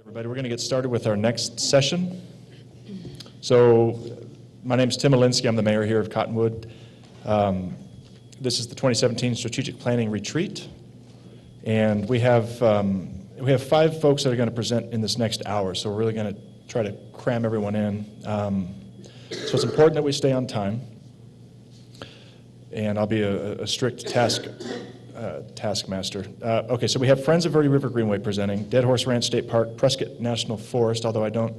Everybody, we're going to get started with our next session. So, my name is Tim Alinsky. I'm the mayor here of Cottonwood. This is the 2017 Strategic Planning Retreat, and we have 5 folks that are going to present in this next hour. So we're really going to try to cram everyone in. So it's important that we stay on time, and I'll be a strict taskmaster. Okay, so we have Friends of Verde River Greenway presenting, Dead Horse Ranch State Park, Prescott National Forest, although I don't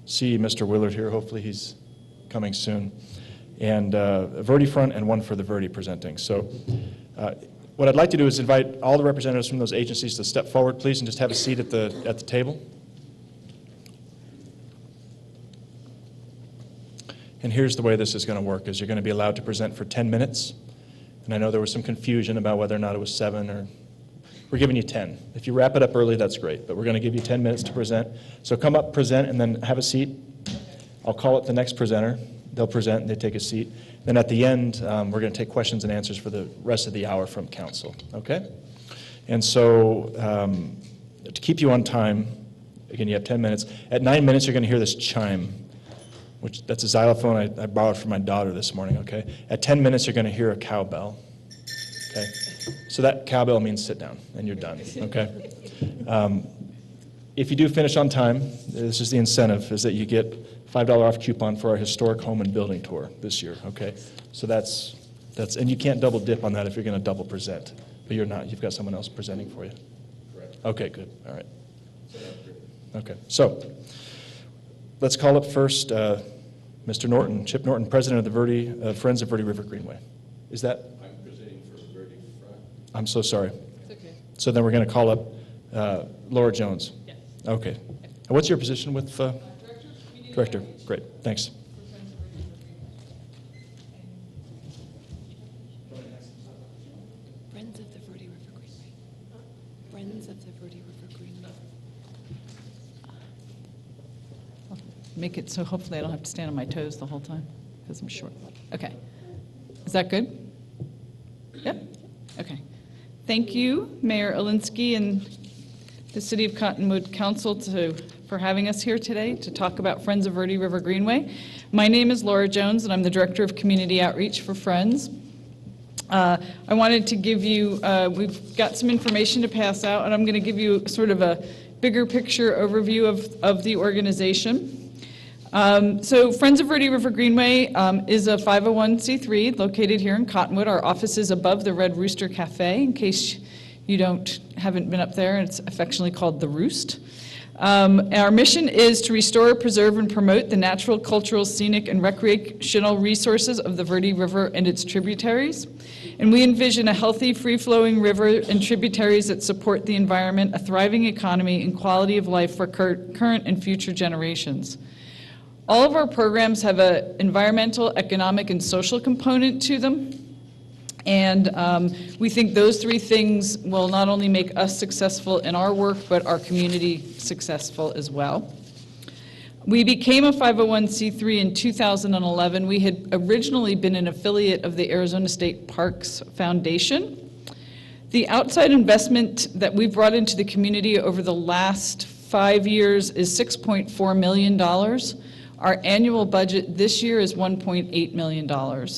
see Mr. Willard here. Hopefully he's coming soon. And Verde Front and one for the Verde presenting. So what I'd like to do is invite all the representatives from those agencies to step forward, please, and just have a seat at the table. And here's the way this is going to work, is you're going to be allowed to present for 10 minutes. And I know there was some confusion about whether or not it was 7 or... We're giving you 10. If you wrap it up early, that's great. But we're going to give you 10 minutes to present. So come up, present, and then have a seat. I'll call it the next presenter. They'll present, and they take a seat. Then at the end, we're going to take questions and answers for the rest of the hour from council. Okay? And so to keep you on time, again, you have 10 minutes. At 9 minutes, you're going to hear this chime, which that's a xylophone I borrowed from my daughter this morning. Okay? At 10 minutes, you're going to hear a cowbell. Okay? So that cowbell means sit down, and you're done. Okay? If you do finish on time, this is the incentive, is that you get $5 off coupon for our historic home and building tour this year, okay? So that's and you can't double dip on that if you're going to double present, but you're not. You've got someone else presenting for you. Correct. Okay, good. All right. Okay, so let's call up first Mr. Norton, Chip Norton, president of the Friends of Verde River Greenway. Is that? I'm presenting for Verde Front. I'm so sorry. It's okay. So then we're going to call up Laura Jones. Yes. Okay. And what's your position with? Director. Great. Thanks. Friends of the Verde River Greenway. Friends of the Verde River Greenway. Make it so hopefully I don't have to stand on my toes the whole time because I'm short. Okay. Is that good? Yep. Okay. Thank you, Mayor Alinsky and the City of Cottonwood Council for having us here today to talk about Friends of Verde River Greenway. My name is Laura Jones, and I'm the Director of Community Outreach for Friends. I wanted to give you, we've got some information to pass out, and I'm going to give you sort of a bigger picture overview of the organization. So Friends of Verde River Greenway is a 501c3 located here in Cottonwood. Our office is above the Red Rooster Cafe, in case you haven't been up there. It's affectionately called The Roost. Our mission is to restore, preserve, and promote the natural, cultural, scenic, and recreational resources of the Verde River and its tributaries. And we envision a healthy, free-flowing river and tributaries that support the environment, a thriving economy, and quality of life for current and future generations. All of our programs have an environmental, economic, and social component to them. And we think those 3 things will not only make us successful in our work, but our community successful as well. We became a 501c3 in 2011. We had originally been an affiliate of the Arizona State Parks Foundation. The outside investment that we've brought into the community over the last 5 years is $6.4 million. Our annual budget this year is $1.8 million.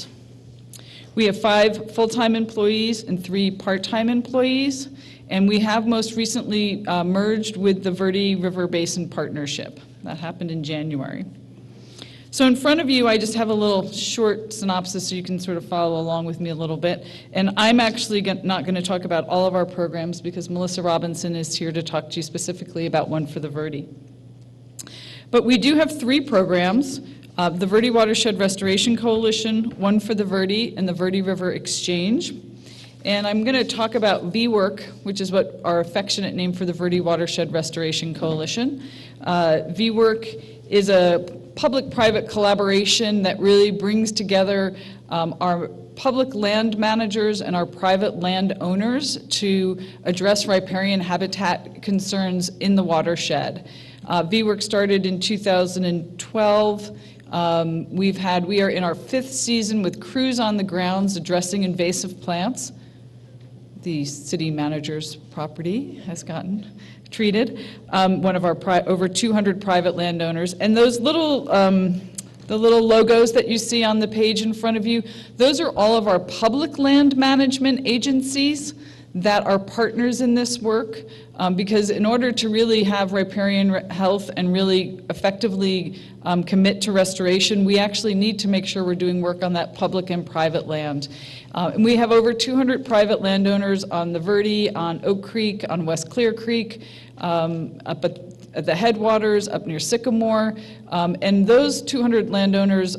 We have 5 full-time employees and 3 part-time employees, and we have most recently merged with the Verde River Basin Partnership. That happened in January. So in front of you, I just have a little short synopsis so you can sort of follow along with me a little bit. And I'm actually not going to talk about all of our programs because Melissa Robinson is here to talk to you specifically about one for the Verde. But we do have 3 programs. The Verde Watershed Restoration Coalition, one for the Verde, and the Verde River Exchange. And I'm going to talk about VWork, which is what our affectionate name for the Verde Watershed Restoration Coalition. VWork is a public-private collaboration that really brings together our public land managers and our private land owners to address riparian habitat concerns in the watershed. VWork started in 2012. We are in our 5th season with crews on the grounds addressing invasive plants. the city manager's property has gotten treated. One of our over 200 private landowners. And those little, the little logos that you see on the page in front of you, those are all of our public land management agencies that are partners in this work, because in order to really have riparian health and really effectively commit to restoration, we actually need to make sure we're doing work on that public and private land. And we have over 200 private landowners on the Verde, on Oak Creek, on West Clear Creek, up at the headwaters, up near Sycamore, and those 200 landowners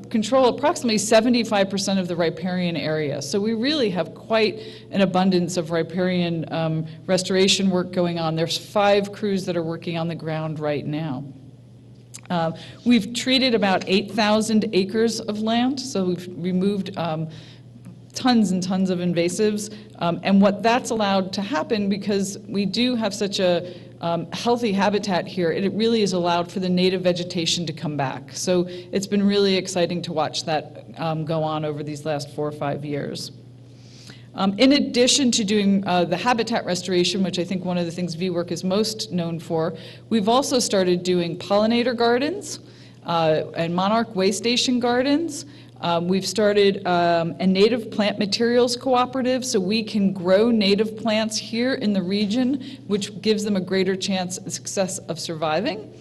control approximately 75% of the riparian area. So we really have quite an abundance of riparian restoration work going on. There's 5 crews that are working on the ground right now. We've treated about 8,000 acres of land, so we've removed tons and tons of invasives. And what that's allowed to happen, because we do have such a healthy habitat here, it really is allowed for the native vegetation to come back. So it's been really exciting to watch that go on over these last 4 or 5 years. In addition to doing the habitat restoration, which I think one of the things VWork is most known for, we've also started doing pollinator gardens and monarch way station gardens. We've started a native plant materials cooperative, so we can grow native plants here in the region, which gives them a greater chance of success of surviving.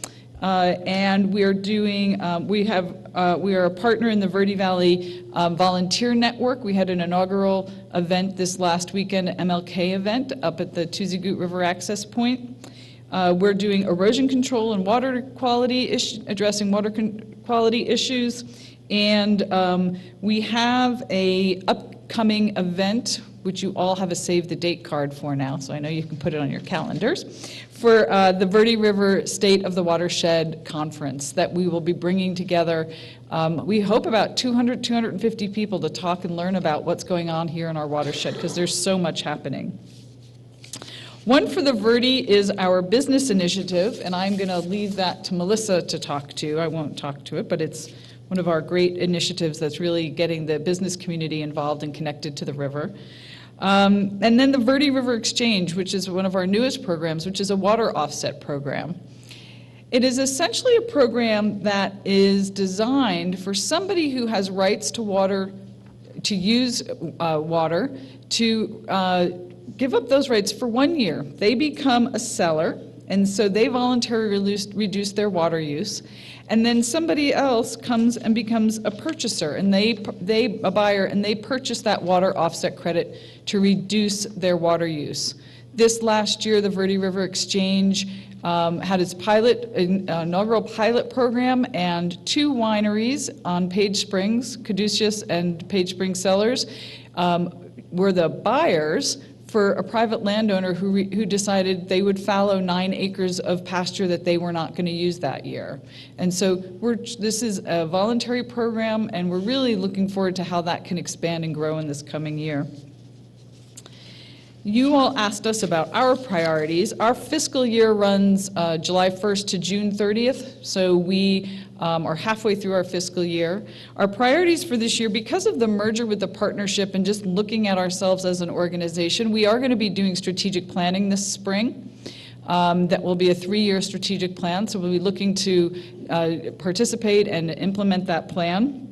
And we are doing, we are a partner in the Verde Valley Volunteer Network. We had an inaugural event this last weekend, MLK event, up at the Tuzigoot River Access Point. We're doing erosion control and water quality, addressing water quality issues. And we have a upcoming event, which you all have a save the date card for now, so I know you can put it on your calendars, for the Verde River State of the Watershed Conference that we will be bringing together, we hope about 200, 250 people to talk and learn about what's going on here in our watershed, because there's so much happening. One for the Verde is our business initiative, and I'm going to leave that to Melissa to talk to. I won't talk to it, but it's one of our great initiatives that's really getting the business community involved and connected to the river. And then the Verde River Exchange, which is one of our newest programs, which is a water offset program. It is essentially a program that is designed for somebody who has rights to water, to use water, to give up those rights for 1 year. They become a seller, and so they voluntarily reduce their water use. And then somebody else comes and becomes a purchaser, and a buyer, and they purchase that water offset credit to reduce their water use. This last year, the Verde River Exchange had its inaugural pilot program, and 2 wineries on Page Springs, Caduceus and Page Springs Cellars, were the buyers for a private landowner who decided they would fallow 9 acres of pasture that they were not going to use that year. And so this is a voluntary program, and we're really looking forward to how that can expand and grow in this coming year. You all asked us about our priorities. Our fiscal year runs July 1st to June 30th, so we are halfway through our fiscal year. Our priorities for this year, because of the merger with the partnership and just looking at ourselves as an organization, we are going to be doing strategic planning this spring. That will be a 3-year strategic plan, so we'll be looking to participate and implement that plan.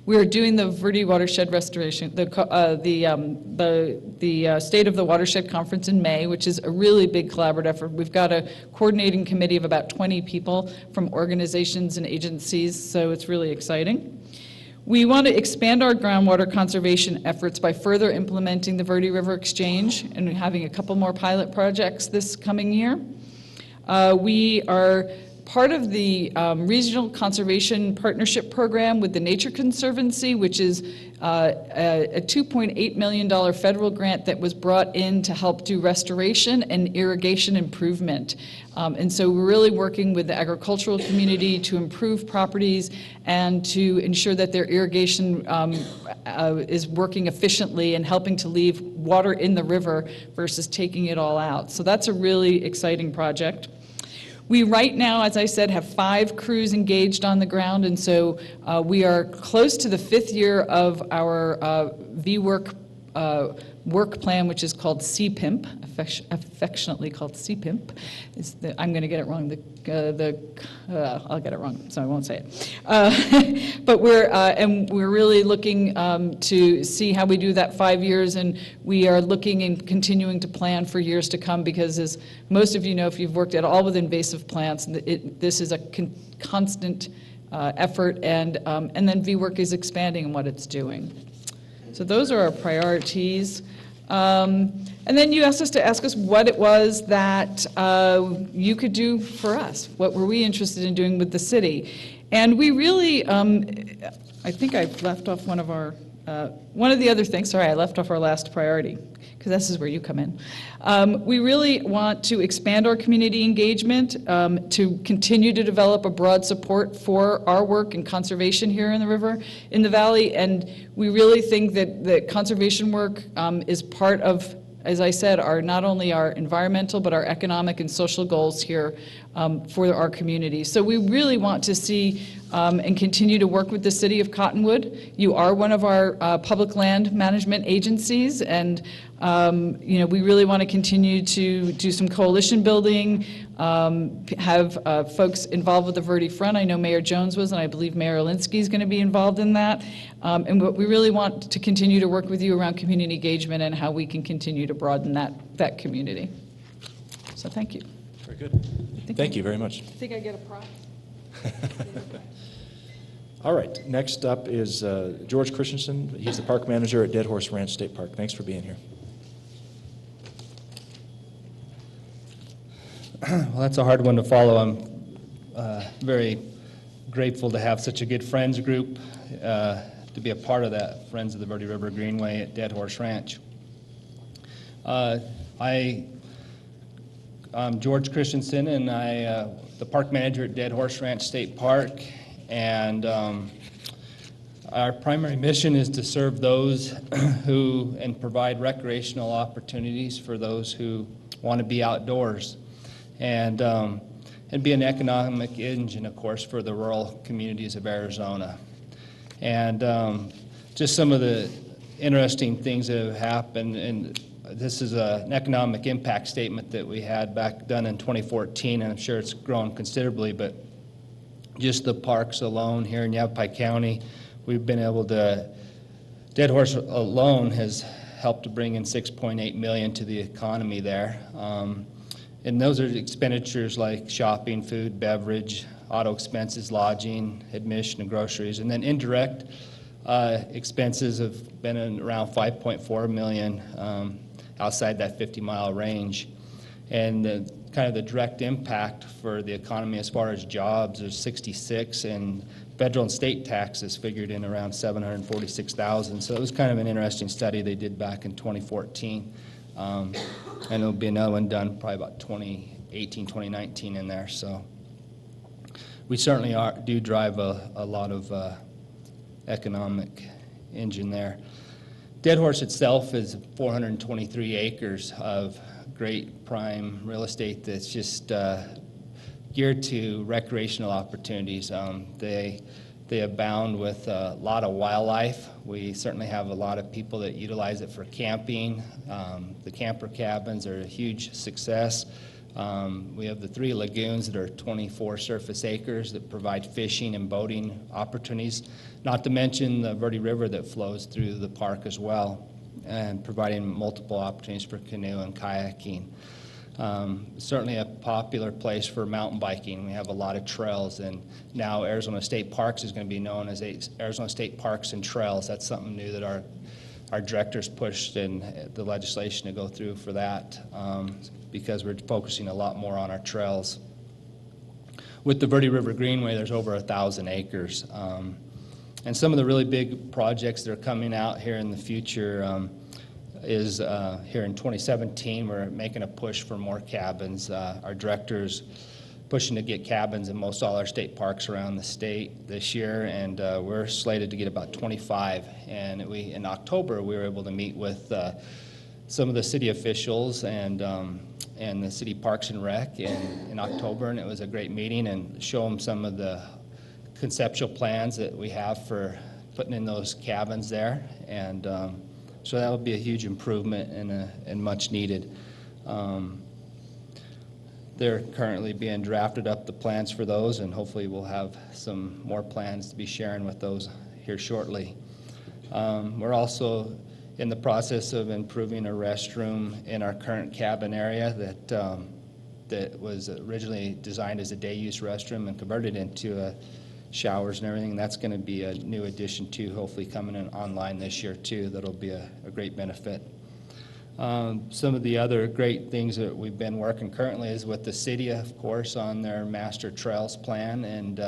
We are doing the Verde Watershed Restoration, the State of the Watershed Conference in May, which is a really big collaborative effort. We've got a coordinating committee of about 20 people from organizations and agencies, so it's really exciting. We want to expand our groundwater conservation efforts by further implementing the Verde River Exchange and having a couple more pilot projects this coming year. We are part of the Regional Conservation Partnership Program with the Nature Conservancy, which is a $2.8 million federal grant that was brought in to help do restoration and irrigation improvement. And so we're really working with the agricultural community to improve properties and to ensure that their irrigation is working efficiently and helping to leave water in the river versus taking it all out. So that's a really exciting project. We right now, as I said, have 5 crews engaged on the ground, and so we are close to the 5th year of our VWork work plan, which is called CPIMP, affectionately called CPIMP. I'm going to get it wrong. I'll get it wrong, so I won't say it. But we're really looking to see how we do that 5 years, and we are looking and continuing to plan for years to come, because as most of you know, if you've worked at all with invasive plants, this is a constant effort, and then VWork is expanding in what it's doing. So those are our priorities. And then you asked us to ask us what it was that you could do for us. What were we interested in doing with the city? And we really, I think I left off one of the other things. Sorry, I left off our last priority, because this is where you come in. We really want to expand our community engagement, to continue to develop a broad support for our work in conservation here in the valley, and we really think that the conservation work is part of, as I said, not only our environmental but our economic and social goals here for our community. So we really want to see and continue to work with the City of Cottonwood. You are one of our public land management agencies, and we really want to continue to do some coalition building, have folks involved with the Verde Front. I know Mayor Jones was, and I believe Mayor Alinsky is going to be involved in that. And we really want to continue to work with you around community engagement and how we can continue to broaden that community. So thank you. Very good. Thank you very much. I think I get a prize. All right, next up is George Christensen. He's the park manager at Dead Horse Ranch State Park. Thanks for being here. Well, that's a hard one to follow. I'm very grateful to have such a good friends group, to be a part of that, Friends of the Verde River Greenway at Dead Horse Ranch. I'm George Christensen, and I'm the park manager at Dead Horse Ranch State Park. And our primary mission is to serve those and provide recreational opportunities for those who want to be outdoors, and be an economic engine, of course, for the rural communities of Arizona. And just some of the interesting things that have happened, and this is an economic impact statement that we had done in 2014, and I'm sure it's grown considerably, but just the parks alone here in Yavapai County, we've been able to, Dead Horse alone has helped to bring in $6.8 million to the economy there. And those are expenditures like shopping, food, beverage, auto expenses, lodging, admission, and groceries. And then indirect expenses have been around $5.4 million outside that 50-mile range. And kind of the direct impact for the economy as far as jobs is 66, and federal and state taxes figured in around 746,000. So it was kind of an interesting study they did back in 2014. And there'll be another one done probably about 2018, 2019 in there. So we certainly do drive a lot of economic engine there. Dead Horse itself is 423 acres of great prime real estate that's just geared to recreational opportunities. They abound with a lot of wildlife. We certainly have a lot of people that utilize it for camping. The camper cabins are a huge success. We have the 3 lagoons that are 24 surface acres that provide fishing and boating opportunities, not to mention the Verde River that flows through the park as well, and providing multiple opportunities for canoe and kayaking. Certainly a popular place for mountain biking. We have a lot of trails, and now Arizona State Parks is going to be known as Arizona State Parks and Trails. That's something new that our directors pushed in the legislation to go through for that, because we're focusing a lot more on our trails. With the Verde River Greenway, there's over 1,000 acres. And some of the really big projects that are coming out here in the future is here in 2017, we're making a push for more cabins. Our director's pushing to get cabins in most all our state parks around the state this year, and we're slated to get about 25. And in October, we were able to meet with some of the city officials and the city parks and rec in October, and it was a great meeting, and show them some of the conceptual plans that we have for putting in those cabins there. And So that would be a huge improvement and much needed. They're currently being drafted up, the plans for those, and hopefully we'll have some more plans to be sharing with those here shortly. We're also in the process of improving a restroom in our current cabin area that was originally designed as a day-use restroom and converted into showers and everything. That's going to be a new addition too, hopefully coming in online this year too. That'll be a great benefit. Some of the other great things that we've been working currently is with the city, of course, on their master trails plan, and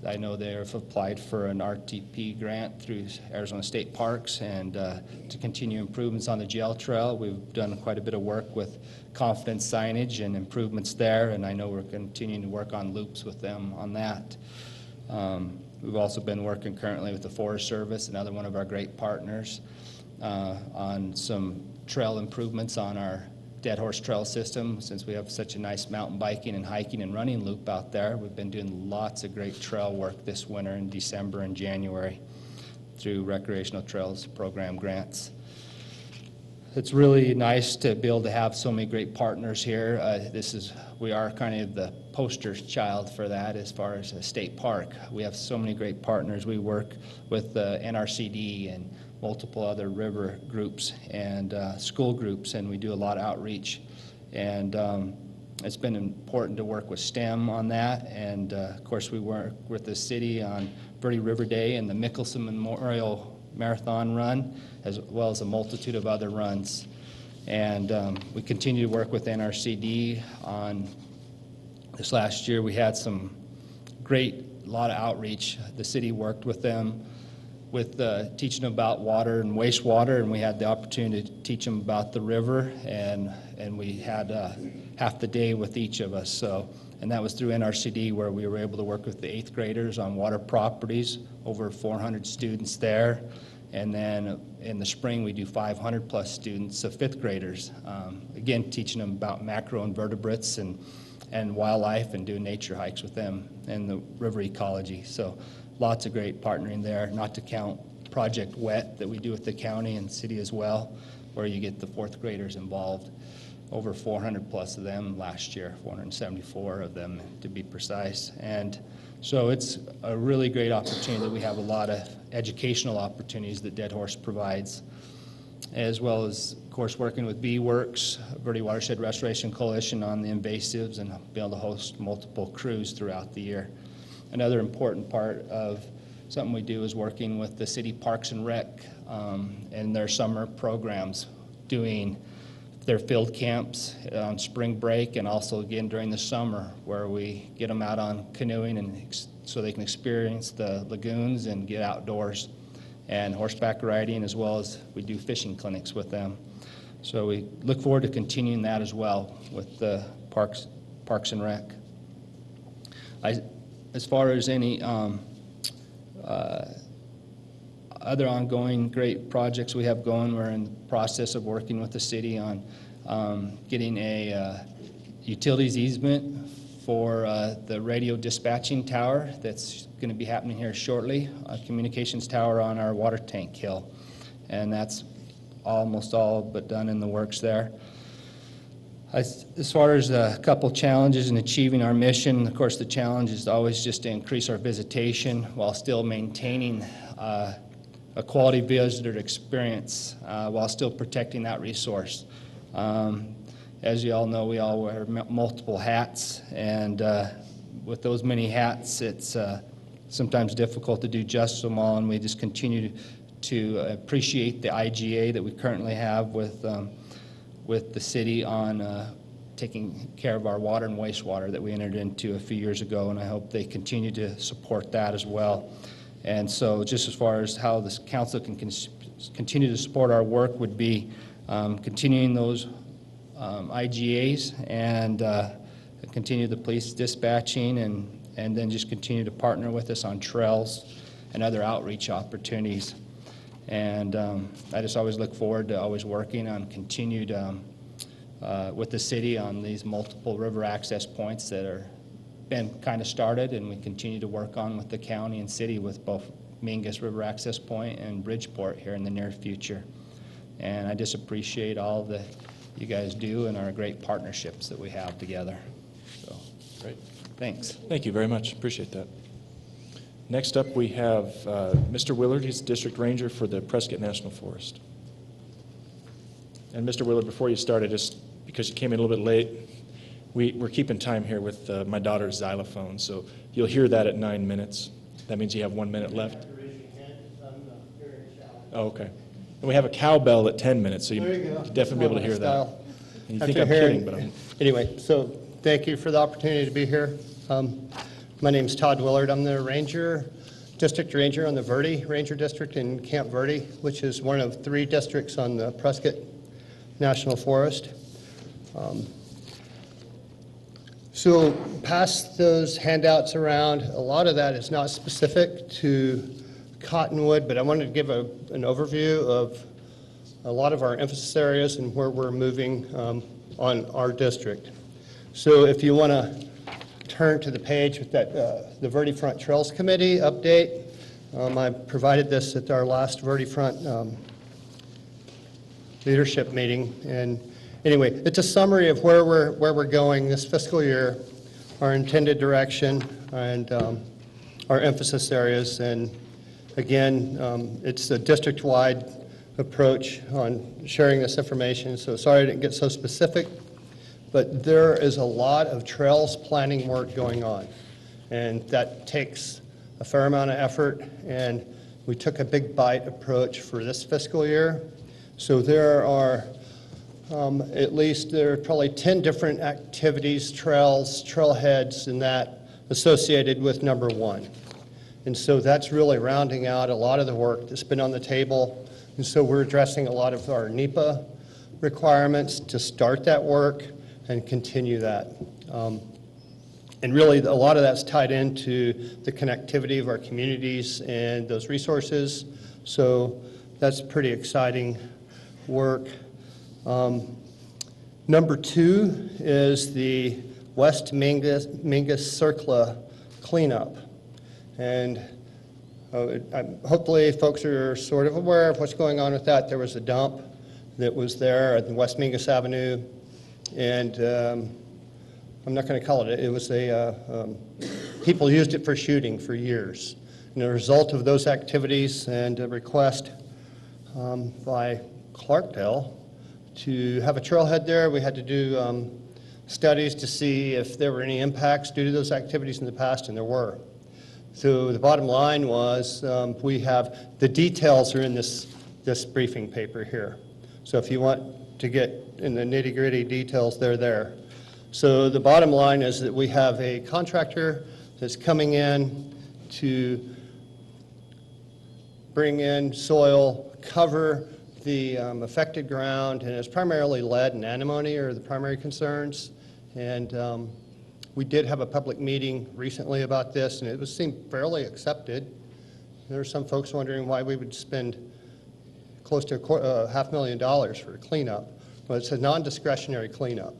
I know they've applied for an RTP grant through Arizona State Parks, and to continue improvements on the jail trail. We've done quite a bit of work with confidence signage and improvements there, and I know we're continuing to work on loops with them on that. We've also been working currently with the Forest Service, another one of our great partners, on some trail improvements on our Dead Horse Trail system. Since we have such a nice mountain biking and hiking and running loop out there, we've been doing lots of great trail work this winter in December and January through Recreational Trails Program grants. It's really nice to be able to have so many great partners here. We are kind of the poster child for that as far as a state park. We have so many great partners. We work with the NRCD and multiple other river groups and school groups, and we do a lot of outreach. And it's been important to work with STEM on that, and of course we work with the city on Verde River Day and the Mickelson Memorial Marathon Run, as well as a multitude of other runs. And we continue to work with NRCD on this last year. We had a lot of outreach. The city worked with them with teaching them about water and wastewater, and we had the opportunity to teach them about the river, and we had half the day with each of us. And that was through NRCD, where we were able to work with the 8th graders on water properties, over 400 students there. And then in the spring, we do 500 plus students of 5th graders, again, teaching them about macroinvertebrates and wildlife, and doing nature hikes with them and the river ecology. So lots of great partnering there, not to count Project Wet that we do with the county and city as well, where you get the 4th graders involved. Over 400 plus of them last year, 474 of them to be precise. And so it's a really great opportunity that we have a lot of educational opportunities that Dead Horse provides, as well as, of course, working with B-Works, Verde Watershed Restoration Coalition, on the invasives, and be able to host multiple crews throughout the year. Another important part of something we do is working with the city Parks and Rec and their summer programs, doing their field camps on spring break, and also again during the summer, where we get them out on canoeing and so they can experience the lagoons and get outdoors, and horseback riding, as well as we do fishing clinics with them. So we look forward to continuing that as well with the Parks and Rec. As far as any other ongoing great projects we have going, we're in the process of working with the city on getting a utilities easement for the radio dispatching tower that's going to be happening here shortly, a communications tower on our water tank hill. And that's almost all but done in the works there. As far as a couple challenges in achieving our mission, of course the challenge is always just to increase our visitation while still maintaining a quality visitor experience while still protecting that resource. As you all know, we all wear multiple hats, and with those many hats, it's sometimes difficult to do justice to them all, and we just continue to appreciate the IGA that we currently have with the city on taking care of our water and wastewater that we entered into a few years ago, and I hope they continue to support that as well. And so just as far as how this council can continue to support our work would be continuing those IGAs and continue the police dispatching, and then just continue to partner with us on trails and other outreach opportunities. And I just always look forward to always working on continued with the city on these multiple river access points that are been kind of started, and we continue to work on with the county and city with both Mingus River Access Point and Bridgeport here in the near future. And I just appreciate all that you guys do and our great partnerships that we have together. So, Great. thanks. Thank you very much. Appreciate that. Next up, we have Mr. Willard. He's District Ranger for the Prescott National Forest. And Mr. Willard, before you started, just because you came in a little bit late, we're keeping time here with my daughter's xylophone, so you'll hear that at 9 minutes. That means you have 1 minute left. Oh, okay. And we have a cowbell at 10 minutes, so you'll definitely be able to hear that. And you think I'm kidding, but I'm... Anyway, so thank you for the opportunity to be here. My name's Todd Willard. I'm the ranger, district ranger on the Verde Ranger District in Camp Verde, which is one of 3 districts on the Prescott National Forest. So pass those handouts around. A lot of that is not specific to Cottonwood, but I wanted to give an overview of a lot of our emphasis areas and where we're moving on our district. So if you want to turn to the page with that, the Verde Front Trails Committee update. I provided this at our last Verde Front leadership meeting. And anyway, it's a summary of where we're going this fiscal year, our intended direction, and our emphasis areas. And again, it's a district-wide approach on sharing this information. So sorry I didn't get so specific, but there is a lot of trails planning work going on. And that takes a fair amount of effort. And we took a big bite approach for this fiscal year. So there are there are probably 10 different activities, trails, trailheads, and that associated with number 1. And so that's really rounding out a lot of the work that's been on the table. And so we're addressing a lot of our NEPA requirements to start that work and continue that. And really, a lot of that's tied into the connectivity of our communities and those resources. So that's pretty exciting work. Number 2 is the West Mingus Circla cleanup. And hopefully folks are sort of aware of what's going on with that. There was a dump that was there at the West Mingus Avenue, and I'm not going to call it, it was people used it for shooting for years. And the result of those activities and a request by Clarkdale to have a trailhead there, we had to do studies to see if there were any impacts due to those activities in the past, and there were. So the bottom line was we have, the details are in this briefing paper here. So if you want to get in the nitty-gritty details, they're there. So the bottom line is that we have a contractor that's coming in to bring in soil, cover the affected ground, and it's primarily lead and antimony are the primary concerns. And we did have a public meeting recently about this, and it seemed fairly accepted. There are some folks wondering why we would spend close to $500,000 for a cleanup. But it's a non-discretionary cleanup.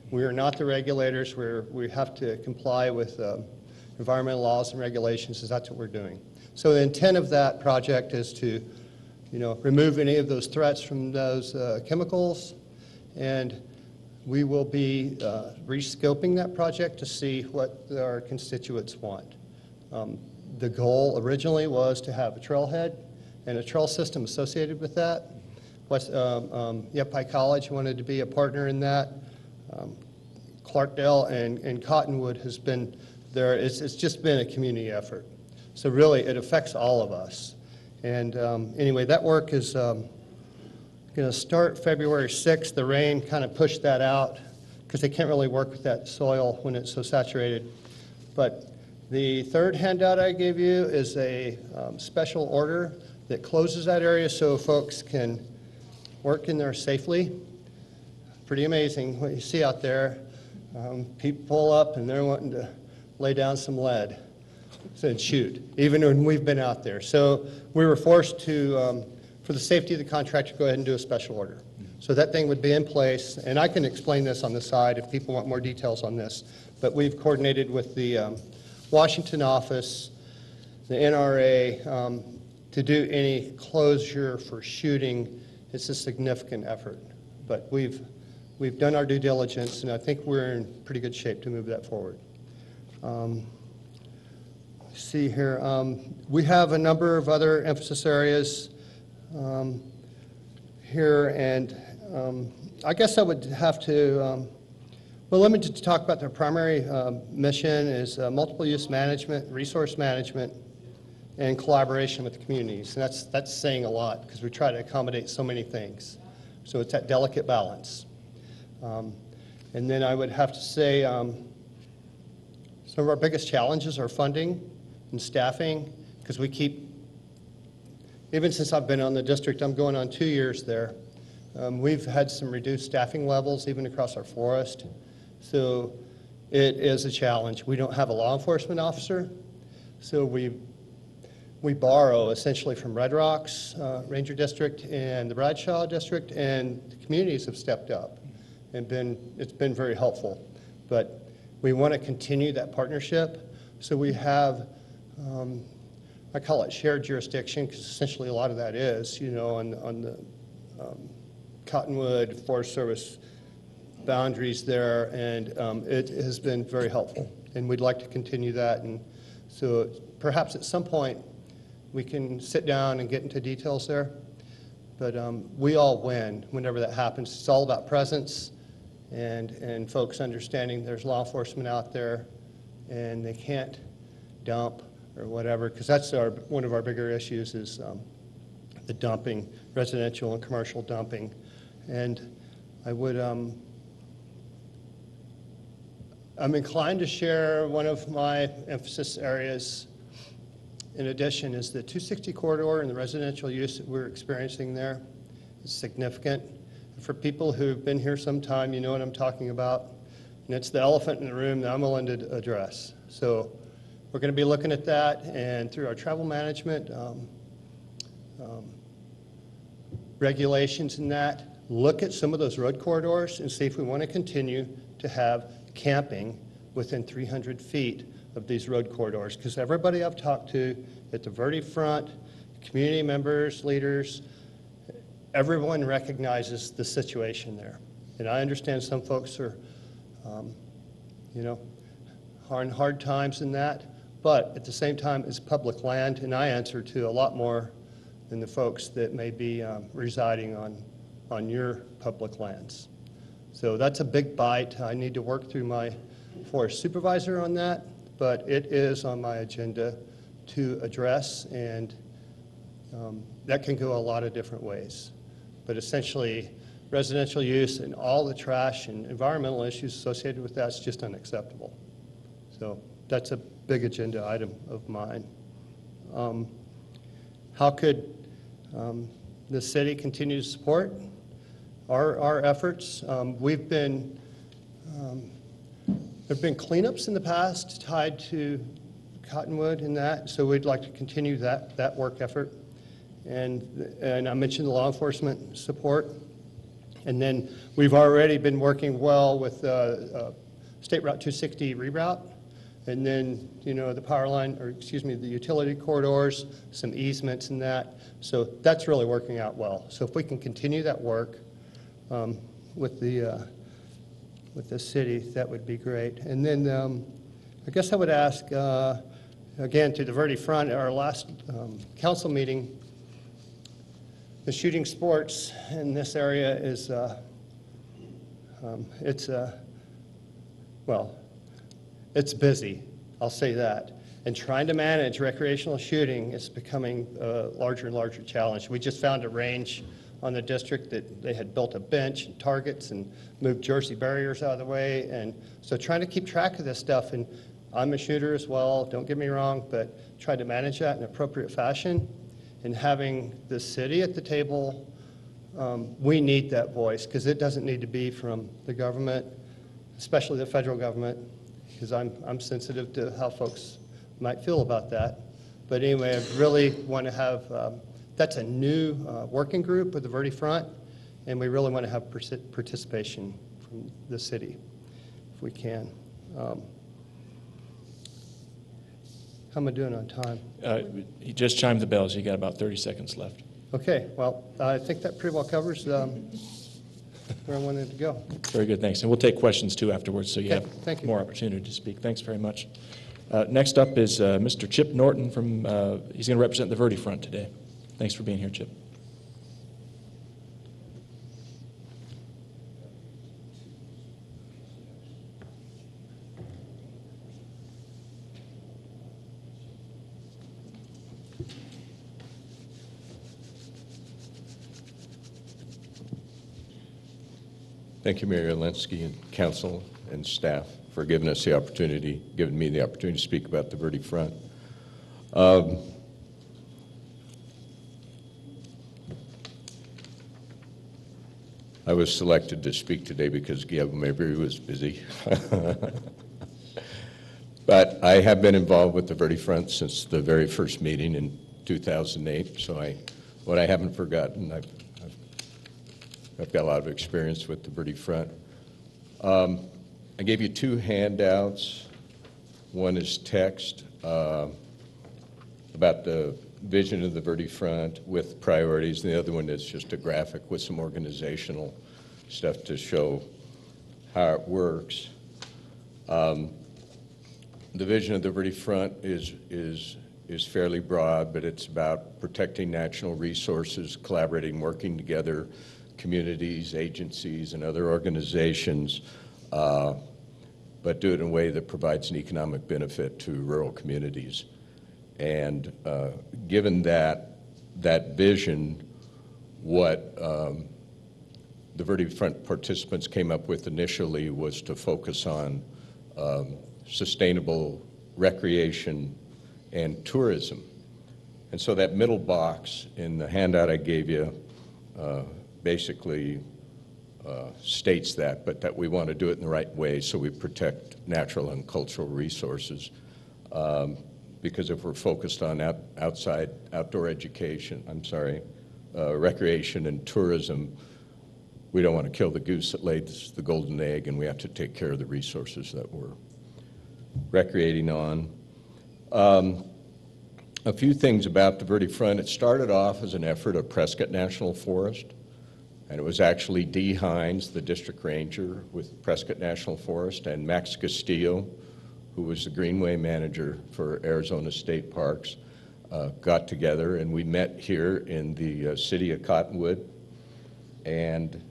We are not the regulators. We have to comply with environmental laws and regulations, so that's what we're doing. So the intent of that project is to, remove any of those threats from those chemicals, and we will be rescoping that project to see what our constituents want. The goal originally was to have a trailhead and a trail system associated with that. Yavapai College wanted to be a partner in that. Clarkdale and Cottonwood has been there. It's just been a community effort. So really, it affects all of us. And anyway, that work is going to start February 6th. The rain kind of pushed that out because they can't really work with that soil when it's so saturated. But the third handout I gave you is a special order that closes that area so folks can work in there safely. Pretty amazing what you see out there. People pull up and they're wanting to lay down some lead and shoot, even when we've been out there. So we were forced to, for the safety of the contractor, go ahead and do a special order. So that thing would be in place, and I can explain this on the side if people want more details on this, but we've coordinated with the Washington office, the NRA, to do any closure for shooting It's a significant effort, but we've done our due diligence, and I think we're in pretty good shape to move that forward. See here, we have a number of other emphasis areas here, and I guess I would have to, well, let me just talk about their primary mission is multiple use management, resource management, and collaboration with the communities. And that's saying a lot because we try to accommodate so many things. So it's that delicate balance. And then I would have to say some of our biggest challenges are funding and staffing, because we keep, even since I've been on the district, I'm going on 2 years there, we've had some reduced staffing levels even across our forest. So it is a challenge. We don't have a law enforcement officer, so we borrow essentially from Red Rocks Ranger District and the Bradshaw District, and the communities have stepped up and it's been very helpful. But we want to continue that partnership, so we have I call it shared jurisdiction, because essentially a lot of that is, you know, on the Cottonwood Forest Service boundaries there, and it has been very helpful, and we'd like to continue that. And so perhaps at some point we can sit down and get into details there, but we all win whenever that happens. It's all about presence and folks understanding there's law enforcement out there and they can't dump or whatever, because that's one of our bigger issues is the dumping, residential and commercial dumping. And I would, I'm inclined to share one of my emphasis areas in addition is the 260 corridor and the residential use that we're experiencing there is significant. And for people who've been here some time, you know what I'm talking about. And it's the elephant in the room that I'm willing to address. So we're going to be looking at that, and through our travel management regulations and that, look at some of those road corridors and see if we want to continue to have camping within 300 feet of these road corridors. Because everybody I've talked to at the Verde front, community members, leaders, everyone recognizes the situation there. And I understand some folks are, you know, in hard times in that, but at the same time, it's public land, and I answer to a lot more than the folks that may be residing on your public lands. So that's a big bite. I need to work through my forest supervisor on that, but it is on my agenda to address, and that can go a lot of different ways. But essentially, residential use and all the trash and environmental issues associated with that is just unacceptable. So that's a big agenda item of mine. How could the city continue to support our efforts? We've been, there have been cleanups in the past tied to Cottonwood and that, so we'd like to continue that work effort. And I mentioned the law enforcement support. And then we've already been working well with State Route 260 reroute. And then, you know, the power line, or excuse me, the utility corridors, some easements and that. So that's really working out well. So if we can continue that work with the city, that would be great. And then I guess I would ask, again, to the Verde front, at our last council meeting, the shooting sports in this area is, well, it's busy, I'll say that. And trying to manage recreational shooting is becoming a larger and larger challenge. We just found a range on the district that they had built a bench and targets and moved Jersey barriers out of the way. And so trying to keep track of this stuff, and I'm a shooter as well, don't get me wrong, but try to manage that in an appropriate fashion. And having the city at the table, we need that voice, because it doesn't need to be from the government, especially the federal government, because I'm sensitive to how folks might feel about that. But anyway, I really want to have, that's a new working group with the Verde Front, and we really want to have participation from the city, if we can. How am I doing on time? He just chimed the bells. You got about 30 seconds left. Okay, well, I think that pretty well covers where I wanted to go. Very good, thanks. And we'll take questions too afterwards, so you Okay, have thank you. more opportunity to speak. Thanks very much. Next up is Mr. Chip Norton from, he's going to represent the Verde Front today. Thanks for being here, Chip. Thank you, Mayor Alinsky and council and staff for giving me the opportunity to speak about the Verde Front. I was selected to speak today because Gail Mabry was busy. But I have been involved with the Verde Front since the very first meeting in 2008, so what I haven't forgotten, I've got a lot of experience with the Verde Front. I gave you two handouts. One is text about the vision of the Verde Front with priorities, and the other one is just a graphic with some organizational stuff to show how it works. The vision of the Verde Front is fairly broad, but it's about protecting natural resources, collaborating, working together, communities, agencies, and other organizations, but do it in a way that provides an economic benefit to rural communities. And given that vision, what the Verde Front participants came up with initially was to focus on sustainable recreation and tourism. And so that middle box in the handout I gave you basically states that, but that we want to do it in the right way so we protect natural and cultural resources. Because if we're focused on outdoor education, recreation and tourism, we don't want to kill the goose that laid the golden egg, and we have to take care of the resources that we're recreating on. A few things about the Verde Front. It started off as an effort of Prescott National Forest, and it was actually Dee Hines, the district ranger with Prescott National Forest, and Max Castillo, who was the Greenway manager for Arizona State Parks, got together, and we met here in the city of Cottonwood. And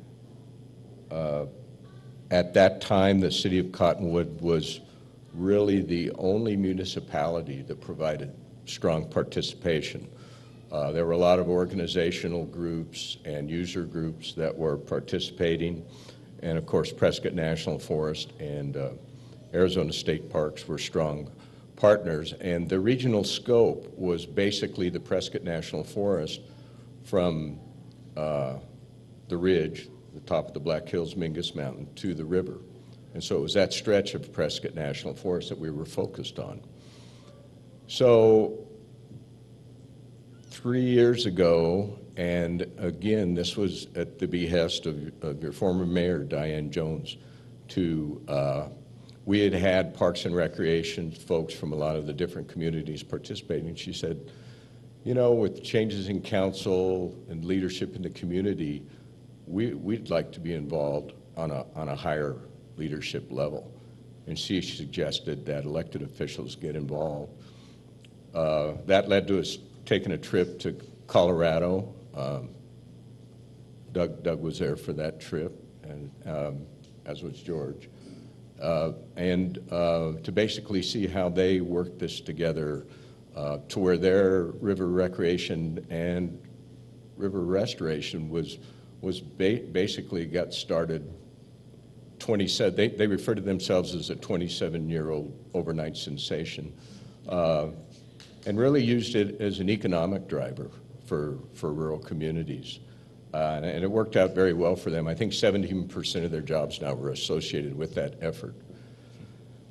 at that time, the city of Cottonwood was really the only municipality that provided strong participation. There were a lot of organizational groups and user groups that were participating, and of course Prescott National Forest and Arizona State Parks were strong partners, and the regional scope was basically the Prescott National Forest from the ridge, the top of the Black Hills Mingus Mountain, to the river. And so it was that stretch of Prescott National Forest that we were focused on. So 3 years ago, and again, this was at the behest of your former mayor, Diane Jones, we had had Parks and Recreation folks from a lot of the different communities participating. She said, you know, with changes in council and leadership in the community, we'd like to be involved on a higher leadership level. And she suggested that elected officials get involved. That led to us taking a trip to Colorado. Doug was there for that trip, and as was George. And to basically see how they worked this together to where their river recreation and river restoration was basically got started. They refer to themselves as a 27-year-old overnight sensation, and really used it as an economic driver for rural communities. And it worked out very well for them. I think 17% of their jobs now were associated with that effort.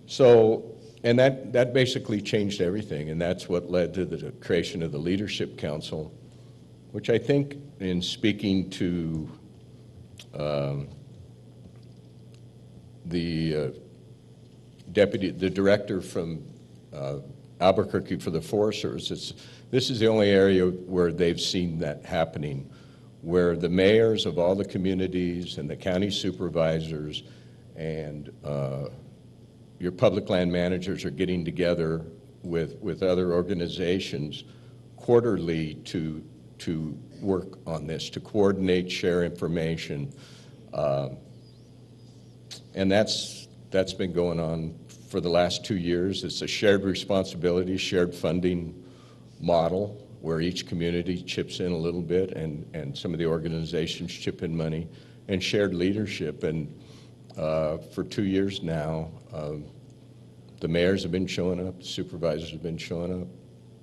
So, and that basically changed everything, and that's what led to the creation of the Leadership Council, which I think, in speaking to the director from Albuquerque for the Forest Service. This is the only area where they've seen that happening, where the mayors of all the communities and the county supervisors and your public land managers are getting together with other organizations quarterly to work on this, to coordinate, share information. And that's been going on for the last 2 years. It's a shared responsibility, shared funding model where each community chips in a little bit and some of the organizations chip in money, and shared leadership. And for 2 years now, the mayors have been showing up, the supervisors have been showing up,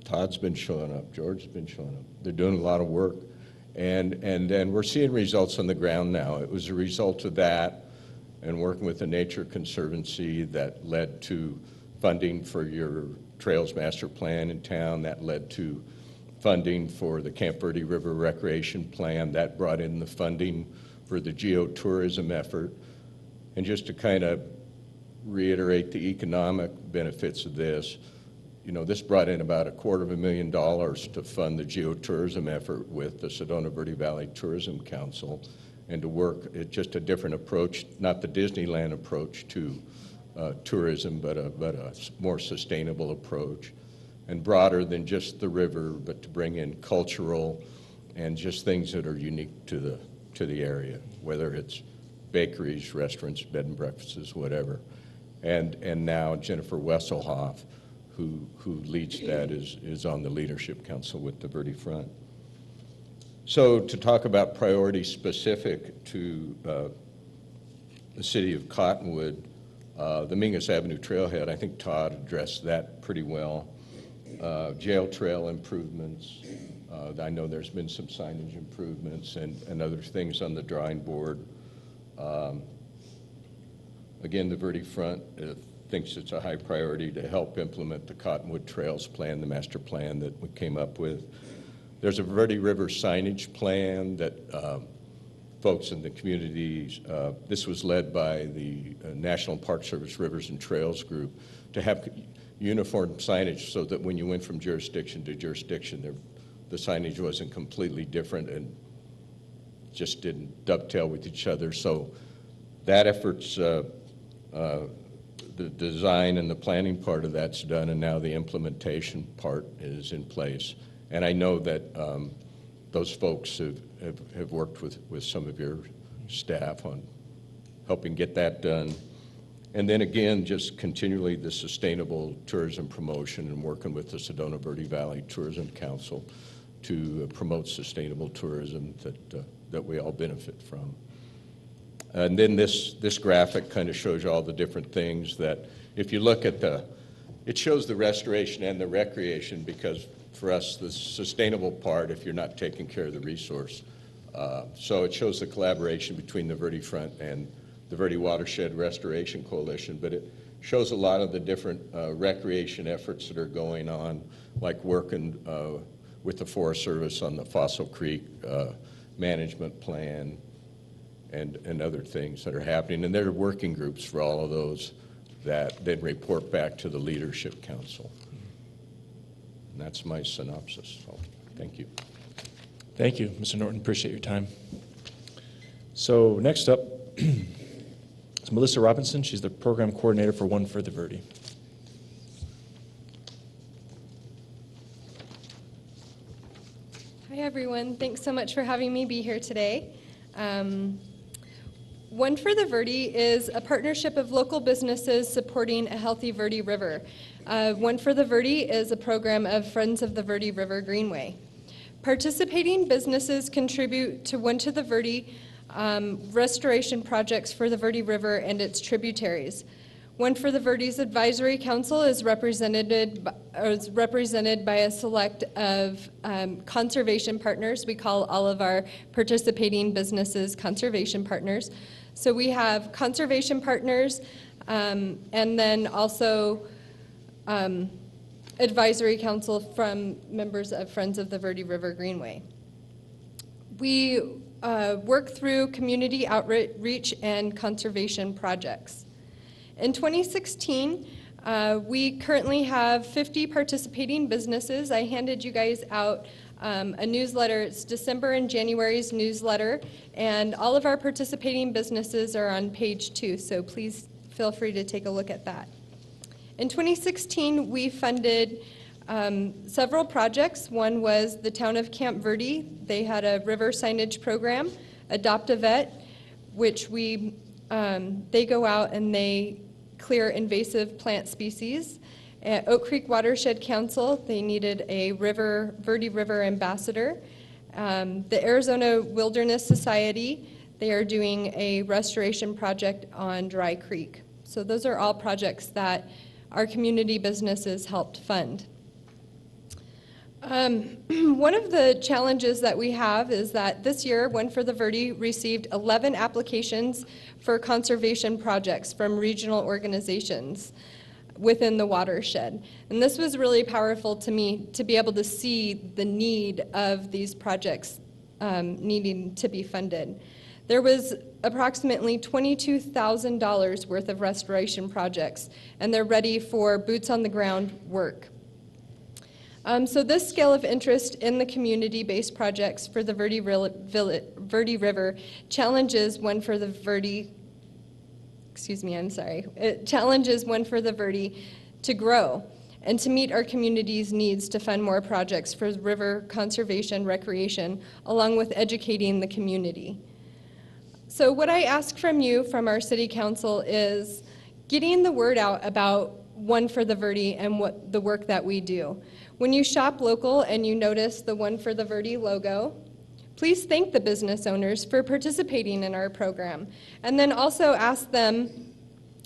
Todd's been showing up, George has been showing up. They're doing a lot of work. And we're seeing results on the ground now. It was a result of that and working with the Nature Conservancy that led to funding for your Trails Master Plan in town, that led to funding for the Camp Verde River Recreation Plan, that brought in the funding for the geotourism effort. And just to kind of reiterate the economic benefits of this, you know, this brought in about $250,000 to fund the geotourism effort with the Sedona Verde Valley Tourism Council, and to work at just a different approach, not the Disneyland approach to tourism, but a more sustainable approach, and broader than just the river, but to bring in cultural and just things that are unique to the area, whether it's bakeries, restaurants, bed and breakfasts, whatever. And now Jennifer Wesselhoff, who leads that, is on the leadership council with the Verde Front. So to talk about priorities specific to the city of Cottonwood, the Mingus Avenue Trailhead, I think Todd addressed that pretty well. Jail trail improvements, I know there's been some signage improvements and other things on the drawing board. Again, the Verde Front thinks it's a high priority to help implement the Cottonwood Trails Plan, the master plan that we came up with. There's a Verde River signage plan that folks in the communities, this was led by the National Park Service Rivers and Trails Group, to have uniform signage so that when you went from jurisdiction to jurisdiction, the signage wasn't completely different and just didn't dovetail with each other. So that effort's, the design and the planning part of that's done, and now the implementation part is in place. And I know that those folks have worked with some of your staff on helping get that done. And then again, just continually the sustainable tourism promotion and working with the Sedona Verde Valley Tourism Council to promote sustainable tourism that we all benefit from. And then this graphic kind of shows you all the different things that, if you look at it shows the restoration and the recreation, because for us, the sustainable part, if you're not taking care of the resource. So it shows the collaboration between the Verde Front and the Verde Watershed Restoration Coalition, but it shows a lot of the different recreation efforts that are going on, like working with the Forest Service on the Fossil Creek management plan, and other things that are happening. And there are working groups for all of those that then report back to the Leadership Council. And that's my synopsis. So, thank you. Thank you, Mr. Norton. Appreciate your time. So next up is Melissa Robinson. She's the program coordinator for One for the Verde. Hi, everyone. Thanks so much for having me be here today. One for the Verde is a partnership of local businesses supporting a healthy Verde River. One for the Verde is a program of Friends of the Verde River Greenway. Participating businesses contribute to One to the Verde restoration projects for the Verde River and its tributaries. One for the Verde's Advisory Council is represented by a select of conservation partners. We call all of our participating businesses conservation partners. So we have conservation partners and then also advisory council from members of Friends of the Verde River Greenway. We work through community outreach and conservation projects. In 2016, We currently have 50 participating businesses. I handed you guys out a newsletter. It's December and January's newsletter, and all of our participating businesses are on page 2, so please feel free to take a look at that. In 2016, we funded several projects. One was the town of Camp Verde. They had a river signage program, Adopt a Vet, which they go out and they clear invasive plant species. At Oak Creek Watershed Council, they needed a Verde River ambassador. The Arizona Wilderness Society, they are doing a restoration project on Dry Creek. So those are all projects that our community businesses helped fund. One of the challenges that we have is that this year, One for the Verde received 11 applications for conservation projects from regional organizations within the watershed. And this was really powerful to me to be able to see the need of these projects needing to be funded. There was approximately $22,000 worth of restoration projects, and they're ready for boots on the ground work. So this scale of interest in the community-based projects for the Verde River challenges One for the Verde, it challenges One for the Verde to grow and to meet our community's needs to fund more projects for river conservation, recreation, along with educating the community. So what I ask from you, from our city council, is getting the word out about One for the Verde and what the work that we do. When you shop local and you notice the One for the Verde logo, please thank the business owners for participating in our program, and then also ask them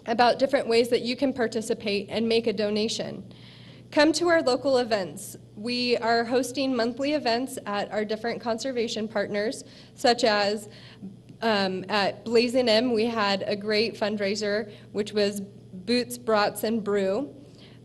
about different ways that you can participate and make a donation. Come to our local events. We are hosting monthly events at our different conservation partners, such as at Blazing M, we had a great fundraiser, which was Boots, Brats, and Brew.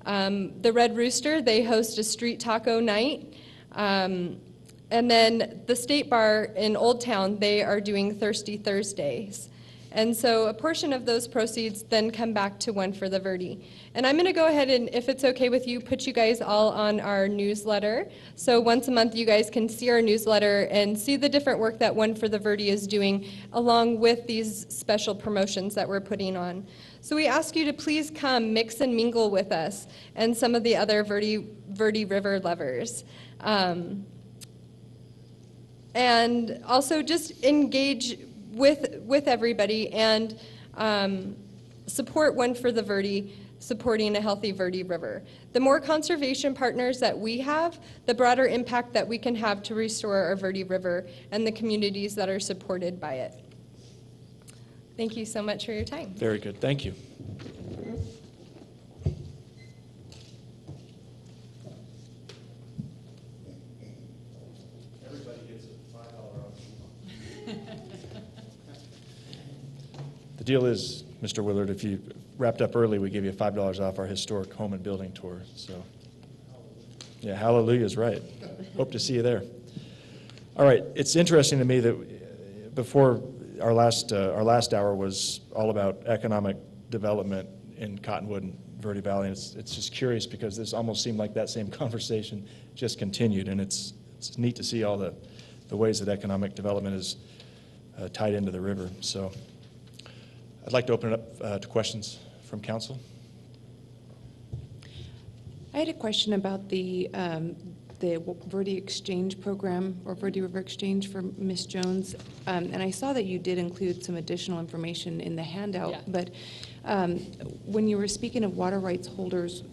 The Red Rooster, they host a street taco night. And then the State Bar in Old Town, they are doing Thirsty Thursdays. And so a portion of those proceeds then come back to One for the Verde. And I'm going to go ahead and, if it's okay with you, put you guys all on our newsletter. So once a month you guys can see our newsletter and see the different work that One for the Verde is doing, along with these special promotions that we're putting on. So we ask you to please come mix and mingle with us and some of the other Verde River lovers. And also just engage with everybody and support One for the Verde, supporting a healthy Verde River. The more conservation partners that we have, the broader impact that we can have to restore our Verde River and the communities that are supported by it. Thank you so much for your time. Very good. Thank you. The deal is, Mr. Willard, if you wrapped up early, we give you $5 off our historic home and building tour. So, yeah, hallelujah is right. Hope to see you there. All right, it's interesting to me that before our last hour was all about economic development in Cottonwood and Verde Valley. And it's just curious because this almost seemed like that same conversation just continued, and it's neat to see all the ways that economic development is tied into the river. So I'd like to open it up to questions from council. I had a question about the Verde Exchange program, or Verde River Exchange, for Ms. Jones. And I saw that you did include some additional information in the handout. Yeah. But when you were speaking of water rights holders,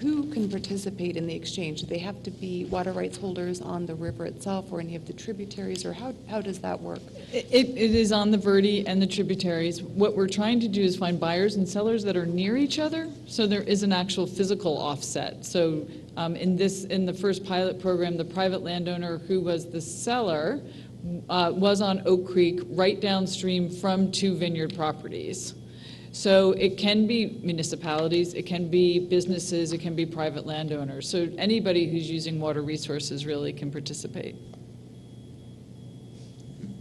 who can participate in the exchange? Do they have to be water rights holders on the river itself or any of the tributaries, or how does that work? It is on the Verde and the tributaries. What we're trying to do is find buyers and sellers that are near each other, so there is an actual physical offset. So in the first pilot program, the private landowner who was the seller was on Oak Creek, right downstream from two vineyard properties. So it can be municipalities, it can be businesses, it can be private landowners. So anybody who's using water resources really can participate.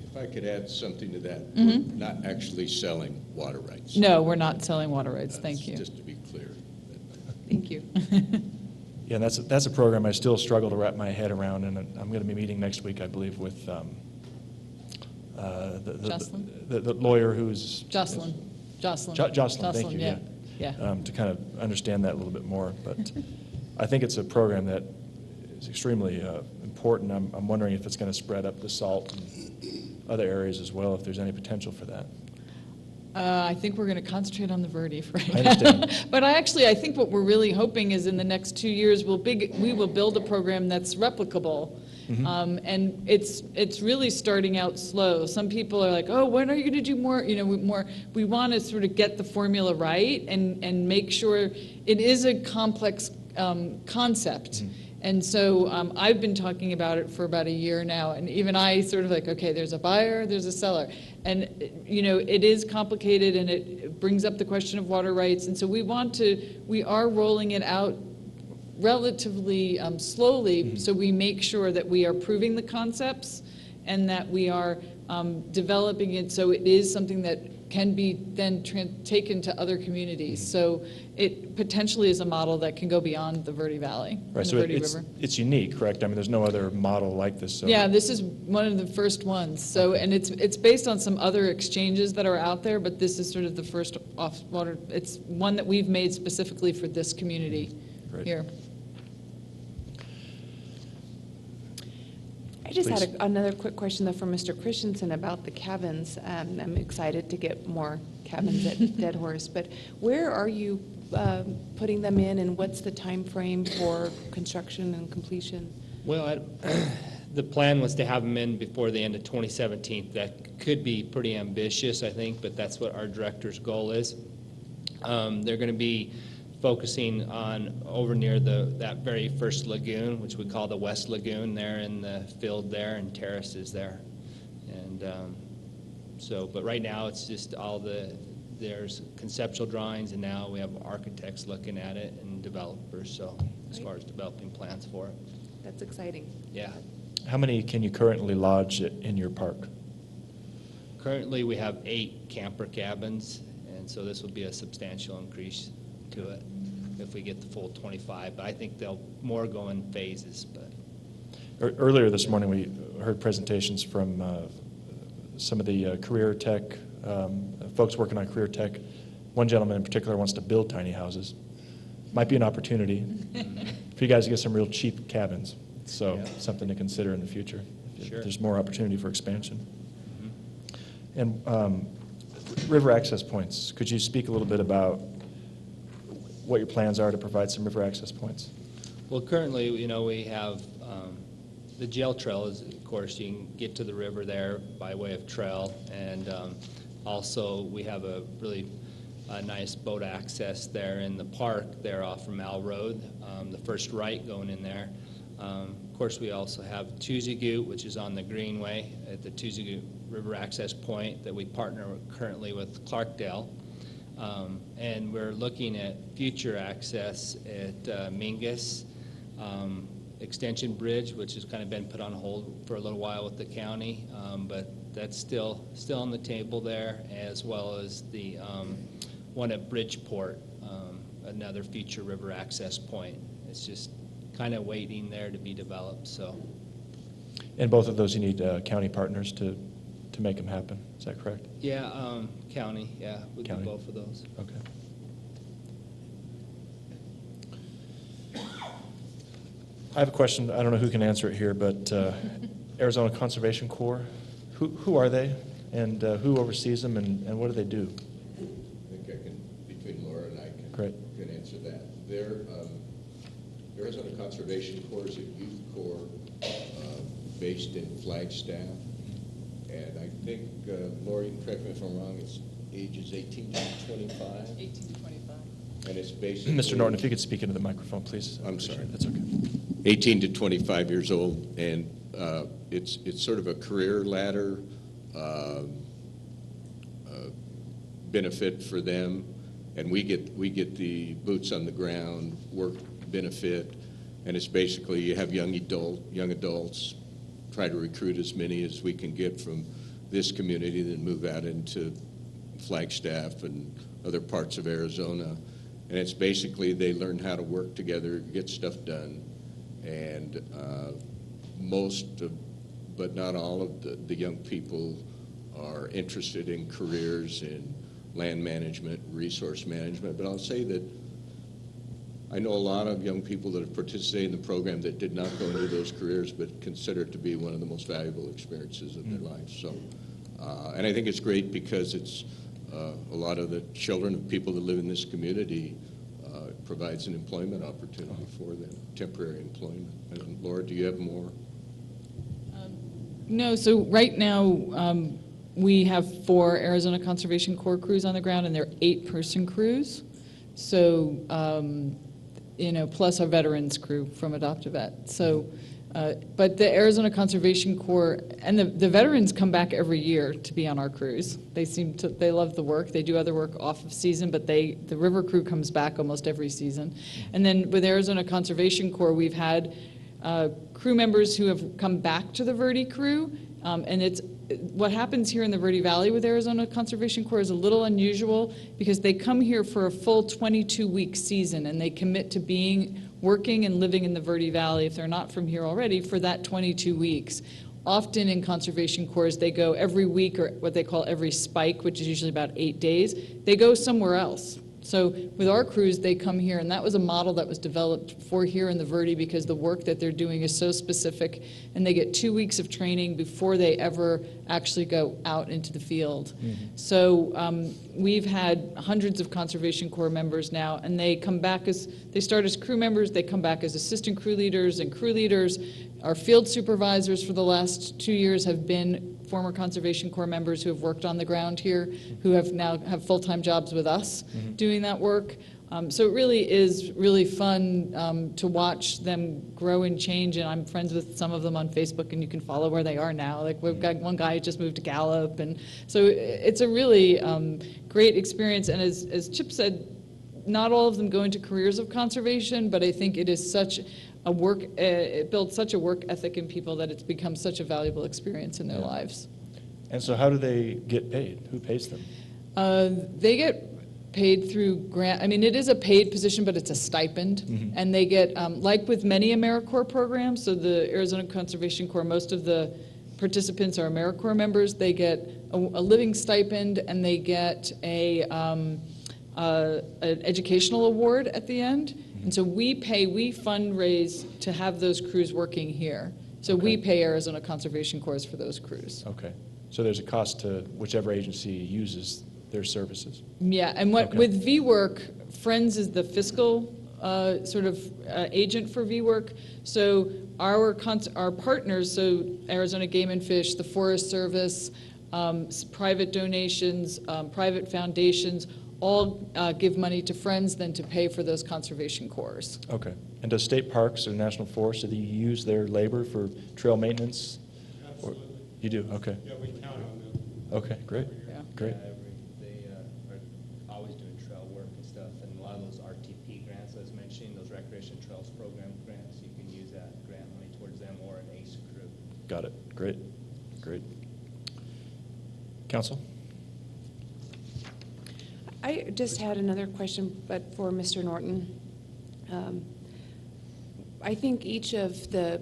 If I could add something to that, we're not actually selling water rights. No, we're not selling water rites, thank you. Just to be clear. Thank you. Yeah, and that's a program I still struggle to wrap my head around, and I'm going to be meeting next week, I believe, with Jocelyn? the lawyer who's... Jocelyn. Jocelyn, thank you, yeah. Yeah. To kind of understand that a little bit more. But I think it's a program that is extremely important. I'm wondering if it's going to spread up the salt and other areas as well, if there's any potential for that. I think we're going to concentrate on the Verde for right I now. understand. But I think what we're really hoping is in the next 2 years, we will build a program that's replicable. And it's really starting out slow. Some people are like, oh, when are you going to do more? We want to sort of get the formula right and make sure it is a complex concept. And so I've been talking about it for about a year now, and even I sort of like, okay, there's a buyer, there's a seller. And, it is complicated, and it brings up the question of water rights. And so we are rolling it out relatively slowly, so we make sure that we are proving the concepts and that we are developing it so it is something that can be then taken to other communities. So it potentially is a model that can go beyond the Verde Valley, Right, the so Verde River. it's unique, correct? I mean, there's no other model like this. So Yeah, this is one of the first ones. So, and it's based on some other exchanges that are out there, but this is sort of the first off-water. It's one that we've made specifically for this community Great. here. I just Please. had another quick question though from Mr. Christensen about the cabins. I'm excited to get more cabins at Dead Horse, but where are you putting them in, and what's the time frame for construction and completion? Well, the plan was to have them in before the end of 2017. That could be pretty ambitious, I think, but that's what our director's goal is. They're going to be focusing on over near that very first lagoon, which we call the West Lagoon, there in the field there, and terraces there. And but right now it's just there's conceptual drawings, and now we have architects looking at it and developers, so as far as developing plans for it. That's exciting. Yeah. how many can you currently lodge in your park? Currently, we have 8 camper cabins, and so this will be a substantial increase to it if we get the full 25. But I think they'll more go in phases. But Earlier this morning, we heard presentations from some of the career tech, folks working on career tech. One gentleman in particular wants to build tiny houses. Might be an opportunity for you guys to get some real cheap cabins. So Yeah. something to consider in the future. Sure. There's more opportunity for expansion. And river access points, could you speak a little bit about what your plans are to provide some river access points? well, currently, we have the jail trail is, of course, you can get to the river there by way of trail, and also we have a really nice boat access there in the park there off from Al Road, the first right going in there. Of course, we also have Tuzigoot, which is on the Greenway at the Tuzigoot River Access Point that we partner currently with Clarkdale. And we're looking at future access at Mingus Extension Bridge, which has kind of been put on hold for a little while with the county, but that's still on the table there, as well as the one at Bridgeport, another future river access point. It's just kind of waiting there to be developed. So, And both of those you need county partners to make them happen. Is that correct? yeah, county, yeah, we do County. both of those. Okay. I have a question. I don't know who can answer it here, but Arizona Conservation Corps, who are they, and who oversees them, and what do they do? I think I can, between Laura and I Great. can answer that. Arizona Conservation Corps is a youth corps based in Flagstaff. And I think, Laura, you can correct me if I'm wrong, it's ages 18 to 25? 18 to 25. And it's basically... Mr. Norton, if you could speak into the microphone, please. I'm Appreciate sorry. it. That's okay. 18 to 25 years old, and it's sort of a career ladder benefit for them, and we get the boots on the ground work benefit, and it's basically you have young adults, try to recruit as many as we can get from this community, then move out into Flagstaff and other parts of Arizona, And it's basically they learn how to work together, get stuff done, and most of, but not all of the young people are interested in careers in land management, resource management. But I'll say that I know a lot of young people that have participated in the program that did not go into those careers, but consider it to be one of the most valuable experiences of their life. So, and I think it's great because it's a lot of the children of people that live in this community provides an employment opportunity for them, temporary employment. And Laura, do you have more? No, so right now, we have 4 Arizona Conservation Corps crews on the ground, and they're 8-person crews. So, plus our veterans crew from Adopt a Vet. So, but the Arizona Conservation Corps, and the veterans come back every year to be on our crews. They love the work. They do other work off of season, but the river crew comes back almost every season. And then with Arizona Conservation Corps, we've had crew members who have come back to the Verde crew, and it's what happens here in the Verde Valley with Arizona Conservation Corps is a little unusual because they come here for a full 22-week season, and they commit to working and living in the Verde Valley, if they're not from here already, for that 22 weeks. Often in Conservation Corps, they go every week, or what they call every spike, which is usually about 8 days. They go somewhere else. So with our crews, they come here, and that was a model that was developed for here in the Verde because the work that they're doing is so specific, and they get 2 weeks of training before they ever actually go out into the field. Mm-hmm. So we've had hundreds of Conservation Corps members now, and they come back they start as crew members, they come back as assistant crew leaders and crew leaders. Our field supervisors for the last 2 years have been former Conservation Corps members who have worked on the ground here, who have now have full-time jobs with us doing that work. So it really is really fun to watch them grow and change, and I'm friends with some of them on Facebook, and you can follow where they are now. Like we've got one guy who just moved to Gallup, and so it's a really great experience. And as Chip said, not all of them go into careers of conservation, but I think it is such a it builds such a work ethic in people that it's become such a valuable experience in their lives. And so how do they get paid? Who pays them? They get paid through grant. I mean, it is a paid position, but it's a stipend. Mm-hmm. And they get, like with many AmeriCorps programs, so the Arizona Conservation Corps, most of the participants are AmeriCorps members. They get a living stipend, and they get an educational award at the end. And so we fundraise to have those crews working here. So we pay Arizona Conservation Corps for those crews. Okay. So there's a cost to whichever agency uses their services. Yeah, and with VWork, Friends is the fiscal agent for VWork. So our partners, so Arizona Game and Fish, the Forest Service, private donations, private foundations, all give money to Friends then to pay for those conservation corps. Okay. And does state parks or national forests, do you use their labor for trail maintenance? Absolutely. Or, you do? Okay. Yeah, we count on them. Okay, great. Yeah. Great. They are always doing trail work and stuff, and a lot of those RTP grants I was mentioning, those Recreation Trails Program grants, you can use that grant money towards them or an ACE crew. Got it. Great. Great. Council? I just had another question, but for Mr. Norton. I think each of the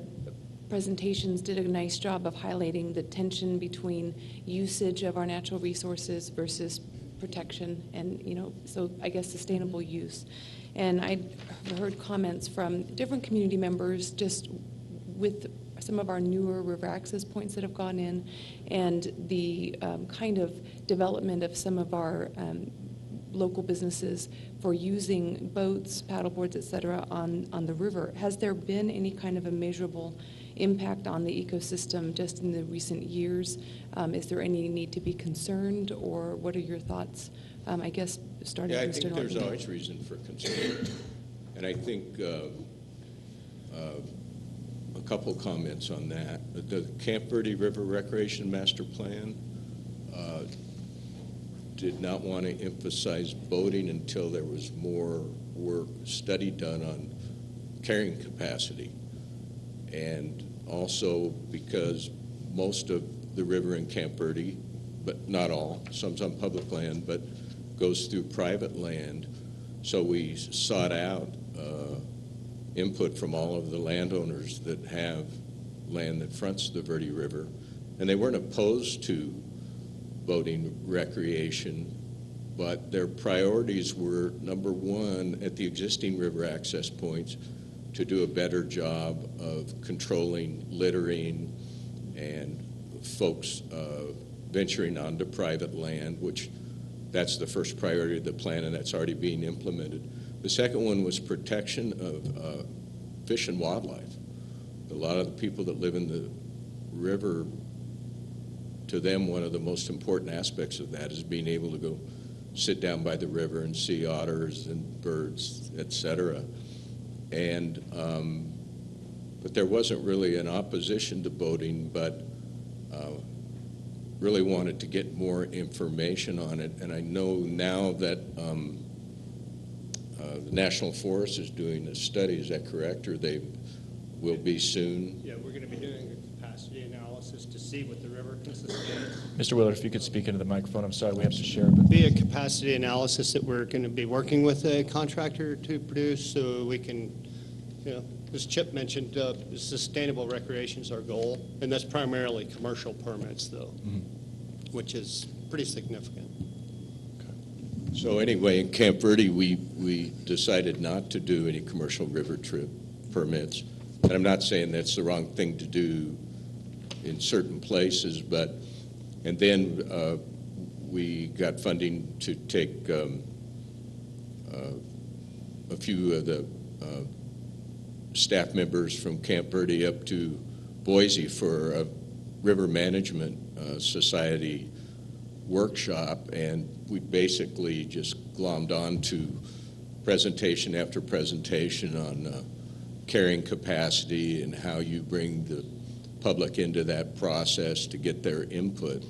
presentations did a nice job of highlighting the tension between usage of our natural resources versus protection and, so I guess sustainable use. And I heard comments from different community members just with some of our newer river access points that have gone in and the kind of development of some of our local businesses for using boats, paddleboards, et cetera, on the river. Has there been any kind of a measurable impact on the ecosystem just in the recent years? Is there any need to be concerned, or what are your thoughts? I guess starting with Mr. Norton. I think there's always reason for concern. And I think a couple comments on that. The Camp Verde River Recreation Master Plan did not want to emphasize boating until there was more study done on carrying capacity. And also because most of the river in Camp Verde, but not all, some's on public land, but goes through private land. So we sought out input from all of the landowners that have land that fronts the Verde River, and they weren't opposed to boating recreation, but their priorities were, number one, at the existing river access points, to do a better job of controlling littering and folks venturing onto private land, which that's the first priority of the plan, and that's already being implemented. The second one was protection of fish and wildlife. A lot of the people that live in the river, to them, one of the most important aspects of that is being able to go sit down by the river and see otters and birds, et cetera. And but there wasn't really an opposition to boating, but really wanted to get more information on it. And I know now that the National Forest is doing a study, is that correct? Or they will be soon? Yeah, we're going to be doing a capacity analysis to see what the river can sustain. Mr. Willard, if you could speak into the microphone. I'm sorry, we have to share. But Be a capacity analysis that we're going to be working with a contractor to produce, so we can, as Chip mentioned, sustainable recreation is our goal, and that's primarily commercial permits, though, which is pretty significant. So anyway, in Camp Verde, we decided not to do any commercial river trip permits. And I'm not saying that's the wrong thing to do in certain places, but, and then we got funding to take a few of the staff members from Camp Verde up to Boise for a River Management Society workshop, and we basically just glommed on to presentation after presentation on carrying capacity and how you bring the public into that process to get their input.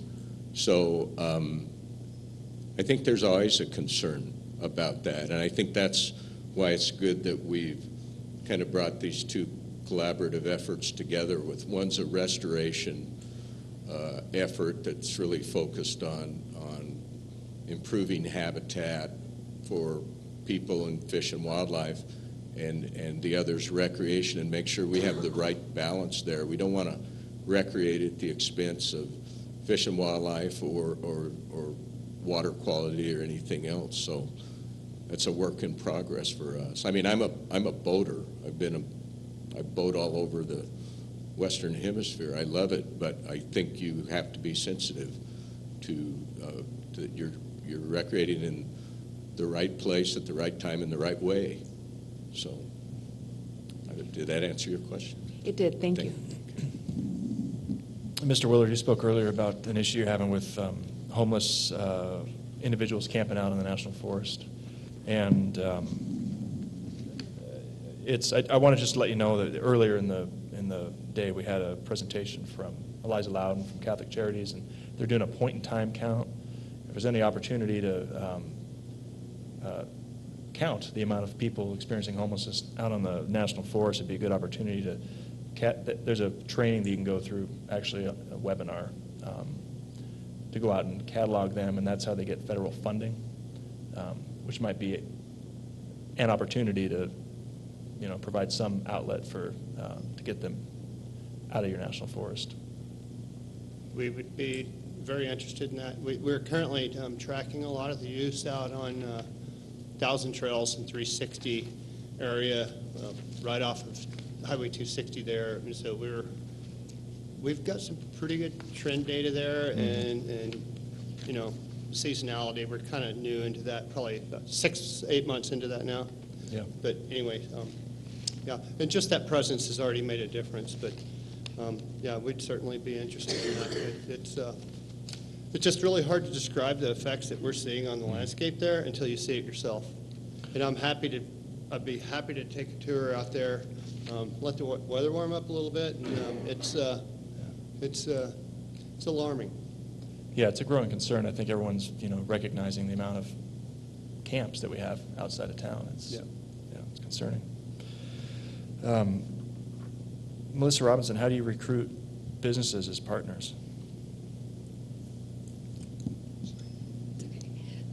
So I think there's always a concern about that, and I think that's why it's good that we've kind of brought these two collaborative efforts together. With one's a restoration effort that's really focused on improving habitat for people and fish and wildlife, and the other's recreation, and make sure we have the right balance there. We don't want to recreate at the expense of fish and wildlife or water quality or anything else. So that's a work in progress for us. I mean, I'm a boater. I boat all over the Western Hemisphere. I love it, but I think you have to be sensitive to that you're recreating in the right place at the right time in the right way. So, did that answer your question? It did, thank you. Mr. Willard, you spoke earlier about an issue you're having with homeless individuals camping out in the National Forest. And I want to just let you know that earlier in the day we had a presentation from Eliza Loudon from Catholic Charities, and they're doing a point-in-time count. If there's any opportunity to count the amount of people experiencing homelessness out on the National Forest, it'd be a good opportunity to. There's a training that you can go through, actually a webinar, to go out and catalog them, and that's how they get federal funding, which might be an opportunity to, provide some outlet for to get them out of your national forest. We would be very interested in that. We're currently tracking a lot of the use out on Thousand Trails and 360 area, right off of Highway 260 there. And so we've got some pretty good trend data there, and seasonality. We're kind of new into that, probably about 6-8 months into that now. Yeah. But anyway, yeah, and just that presence has already made a difference. But yeah, we'd certainly be interested in that. It's just really hard to describe the effects that we're seeing on the landscape there until you see it yourself. And I'd be happy to take a tour out there, let the weather warm up a little bit, and it's alarming. Yeah, it's a growing concern. I think everyone's recognizing the amount of camps that we have outside of town. It's concerning. Melissa Robinson, how do you recruit businesses as partners?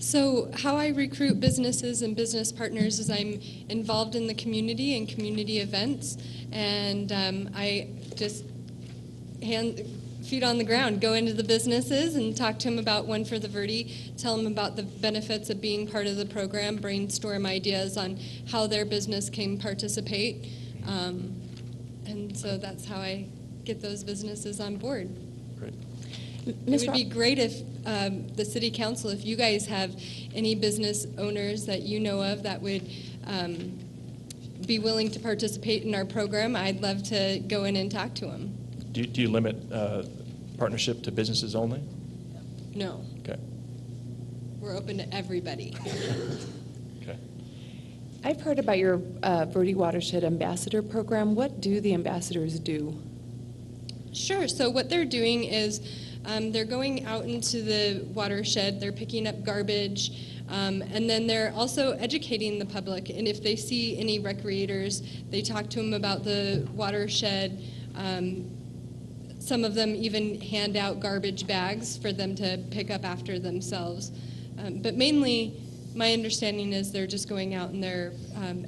So how I recruit businesses and business partners is I'm involved in the community and community events, and I just feet on the ground, go into the businesses and talk to them about One for the Verde, tell them about the benefits of being part of the program, brainstorm ideas on how their business can participate. And so that's how I get those businesses on board. Great. It would be great if the city council, if you guys have any business owners that you know of that would be willing to participate in our program, I'd love to go in and talk to them. Do you limit partnership to businesses only? No, Okay. we're open to everybody. Okay. I've heard about your Verde Watershed Ambassador Program. What do the ambassadors do? Sure. So what they're doing is they're going out into the watershed, they're picking up garbage, and then they're also educating the public. And if they see any recreators, they talk to them about the watershed. Some of them even hand out garbage bags for them to pick up after themselves. But mainly, my understanding is they're just going out and they're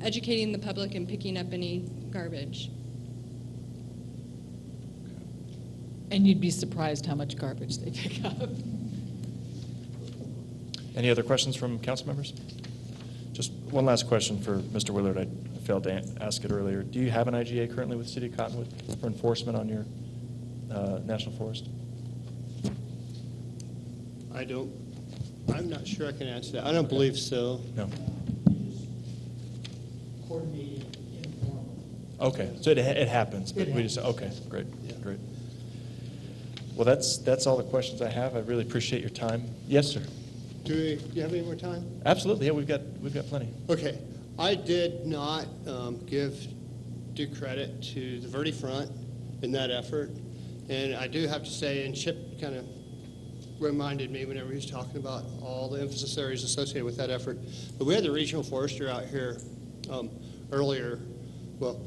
educating the public and picking up any garbage. And you'd be surprised how much garbage they pick up. Any other questions from council members? Just one last question for Mr. Willard. I failed to ask it earlier. Do you have an IGA currently with City of Cottonwood for enforcement on your national forest? I'm not sure I can answer that. I don't believe so. No. Coordinating informally. Okay, so it happens, but we just, okay, great, great. Well, that's all the questions I have. I really appreciate your time. Yes, sir. Do you have any more time? Absolutely, yeah, we've got plenty. Okay. I did not give due credit to the Verde Front in that effort. And I do have to say, and Chip kind of reminded me whenever he was talking about all the emphasis areas associated with that effort. But we had the regional forester out here earlier, well,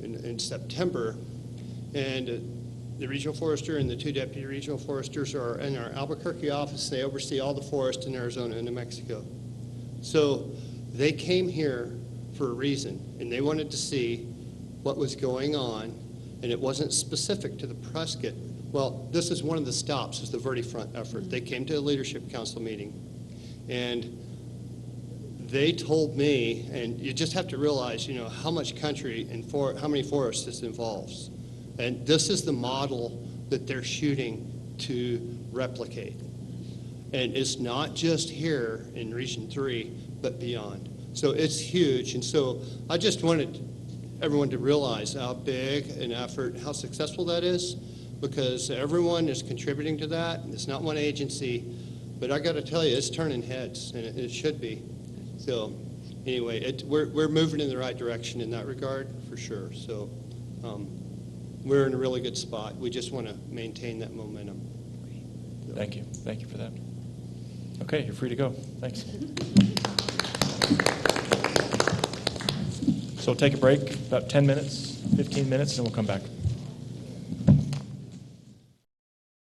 in September, and the regional forester and the two deputy regional foresters are in our Albuquerque office. They oversee all the forest in Arizona and New Mexico. So they came here for a reason, and they wanted to see what was going on, and it wasn't specific to the Prescott. Well, this is one of the stops, is the Verde Front effort. They came to a leadership council meeting, and they told me, and you just have to realize, you know, how much country and how many forests this involves. And this is the model that they're shooting to replicate. And it's not just here in Region 3, but beyond. So it's huge. And so I just wanted everyone to realize how big an effort, how successful that is, because everyone is contributing to that. It's not one agency, but I got to tell you, it's turning heads, and it should be. So anyway, we're moving in the right direction in that regard, for sure. So we're in a really good spot. We just want to maintain that momentum. So. Thank you. Thank you for that. Okay, you're free to go. Thanks. So we'll take a break, about 10 minutes, 15 minutes, and we'll come back.